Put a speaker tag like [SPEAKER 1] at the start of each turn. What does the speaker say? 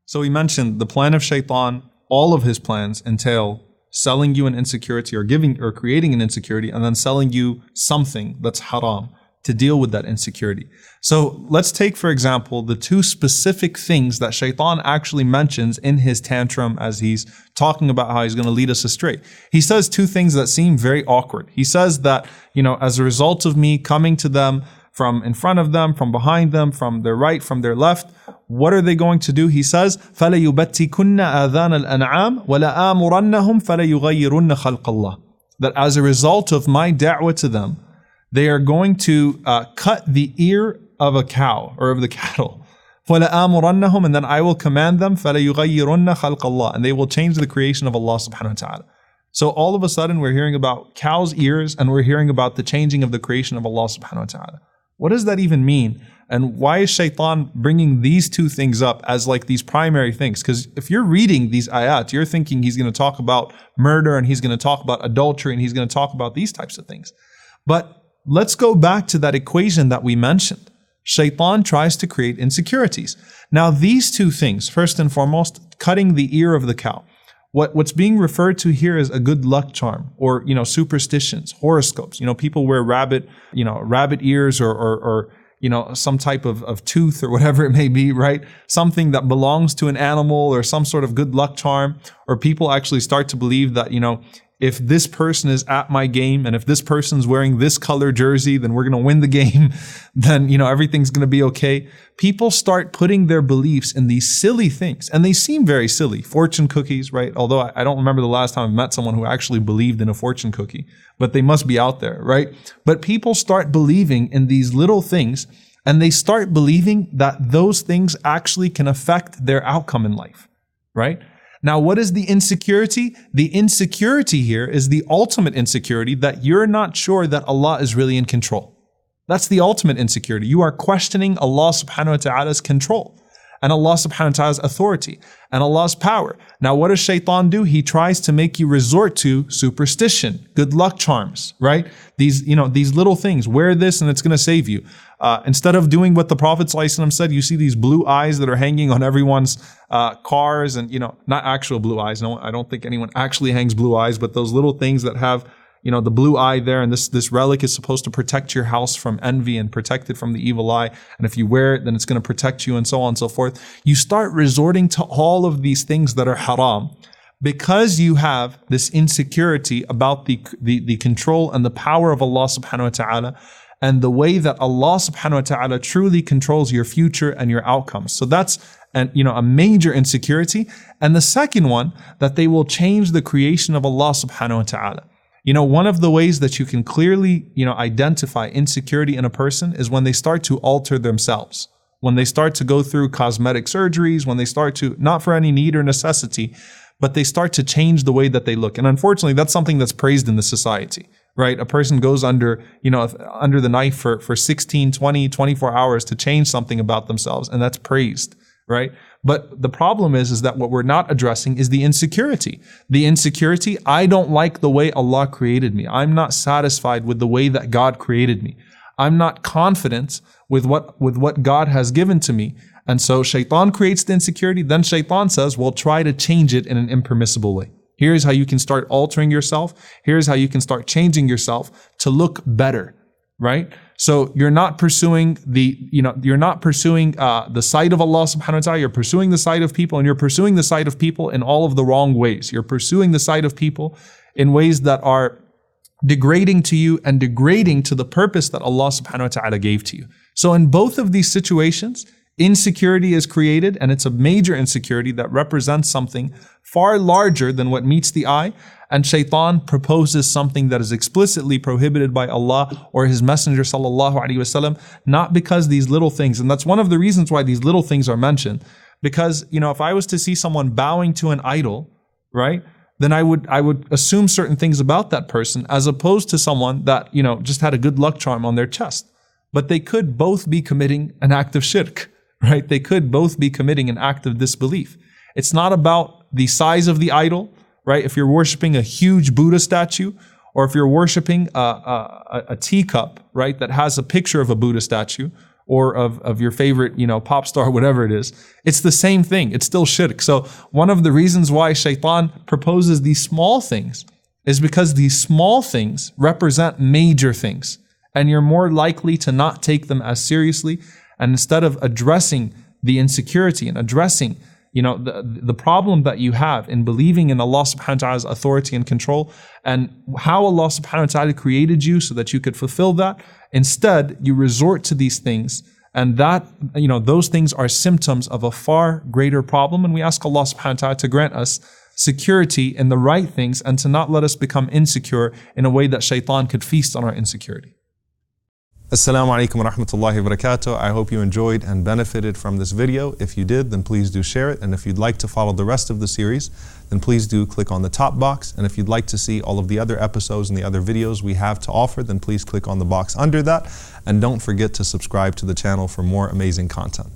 [SPEAKER 1] So we mentioned the plan of shaitan, all of his plans entail selling you an insecurity or creating an insecurity and then selling you something that's haram to deal with that insecurity. So let's take, for example, the two specific things that shaitan actually mentions in his tantrum as he's talking about how he's going to lead us astray. He says two things that seem very awkward. He says that, as a result of me coming to them from in front of them, from behind them, from their right, from their left, what are they going to do? He says, فَلَيُبَتِّكُنَّ آذَانَ الْأَنْعَامِ وَلَآمُرَنَّهُمْ فَلَيُغَيِّرُنَّ خَلْقَ اللَّهِ. That as a result of my da'wah to them, they are going to cut the ear of a cow or of the cattle. فَلَآمُرَنَّهُمْ, and then I will command them, فَلَيُغَيِّرُنَّ خَلْقَ اللَّهِ, and they will change the creation of Allah subhanahu wa ta'ala. So all of a sudden we're hearing about cows' ears and we're hearing about the changing of the creation of Allah subhanahu wa ta'ala. What does that even mean? And why is shaitan bringing these two things up as like these primary things? Because if you're reading these ayat, you're thinking he's going to talk about murder and he's going to talk about adultery and he's going to talk about these types of things. But let's go back to that equation that we mentioned. Shaitan tries to create insecurities. Now these two things, first and foremost, cutting the ear of the cow. What's being referred to here is a good luck charm or, superstitions, horoscopes. People wear rabbit ears or some type of tooth or whatever it may be, right? Something that belongs to an animal or some sort of good luck charm. Or people actually start to believe that, if this person is at my game and if this person's wearing this color jersey, then we're going to win the game. Then, everything's going to be okay. People start putting their beliefs in these silly things, and they seem very silly. Fortune cookies, right? Although I don't remember the last time I've met someone who actually believed in a fortune cookie, but they must be out there, right? But people start believing in these little things, and they start believing that those things actually can affect their outcome in life, right? Now, what is the insecurity? The insecurity here is the ultimate insecurity that you're not sure that Allah is really in control. That's the ultimate insecurity. You are questioning Allah subhanahu wa ta'ala's control and Allah subhanahu wa ta'ala's authority and Allah's power. Now, what does shaitan do? He tries to make you resort to superstition, good luck charms, right? These little things. Wear this and it's going to save you. Instead of doing what the Prophet ﷺ said, you see these blue eyes that are hanging on everyone's cars and, not actual blue eyes. No, I don't think anyone actually hangs blue eyes, but those little things that have, the blue eye there, and this relic is supposed to protect your house from envy and protect it from the evil eye. And if you wear it, then it's going to protect you and so on and so forth. You start resorting to all of these things that are haram because you have this insecurity about the control and the power of Allah subhanahu wa ta'ala and the way that Allah subhanahu wa ta'ala truly controls your future and your outcomes. So that's a major insecurity. And the second one, that they will change the creation of Allah subhanahu wa ta'ala. One of the ways that you can clearly, identify insecurity in a person is when they start to alter themselves. When they start to go through cosmetic surgeries, when they start to, not for any need or necessity, but they start to change the way that they look. And unfortunately, that's something that's praised in the society, right? A person goes under the knife for 16, 20, 24 hours to change something about themselves, and that's praised, right? But the problem is that what we're not addressing is the insecurity. The insecurity, I don't like the way Allah created me. I'm not satisfied with the way that God created me. I'm not confident with what God has given to me. And so shaitan creates the insecurity. Then shaitan says, well, try to change it in an impermissible way. Here's how you can start altering yourself. Here's how you can start changing yourself to look better, right? So you're not pursuing the sight of Allah subhanahu wa ta'ala. You're pursuing the sight of people, and you're pursuing the sight of people in all of the wrong ways. You're pursuing the sight of people in ways that are degrading to you and degrading to the purpose that Allah subhanahu wa ta'ala gave to you. So in both of these situations, insecurity is created, and it's a major insecurity that represents something far larger than what meets the eye. And shaitan proposes something that is explicitly prohibited by Allah or His Messenger sallallahu alaihi wasallam, not because these little things, and that's one of the reasons why these little things are mentioned. Because, if I was to see someone bowing to an idol, right, then I would assume certain things about that person, as opposed to someone that, just had a good luck charm on their chest. But they could both be committing an act of shirk, right? They could both be committing an act of disbelief. It's not about the size of the idol, right? If you're worshiping a huge Buddha statue, or if you're worshiping a teacup, right, that has a picture of a Buddha statue, or of your favorite, pop star, whatever it is. It's the same thing. It's still shirk. So one of the reasons why shaitan proposes these small things is because these small things represent major things. And you're more likely to not take them as seriously. And instead of addressing the insecurity and addressing the problem that you have in believing in Allah subhanahu wa ta'ala's authority and control and how Allah subhanahu wa ta'ala created you so that you could fulfill that, instead you resort to these things, and that those things are symptoms of a far greater problem. And we ask Allah subhanahu wa ta'ala to grant us security in the right things and to not let us become insecure in a way that shaitan could feast on our insecurity.
[SPEAKER 2] Assalamu alaikum wa rahmatullahi wa barakatuh. I hope you enjoyed and benefited from this video. If you did, then please do share it. And if you'd like to follow the rest of the series, then please do click on the top box. And if you'd like to see all of the other episodes and the other videos we have to offer, then please click on the box under that. And don't forget to subscribe to the channel for more amazing content.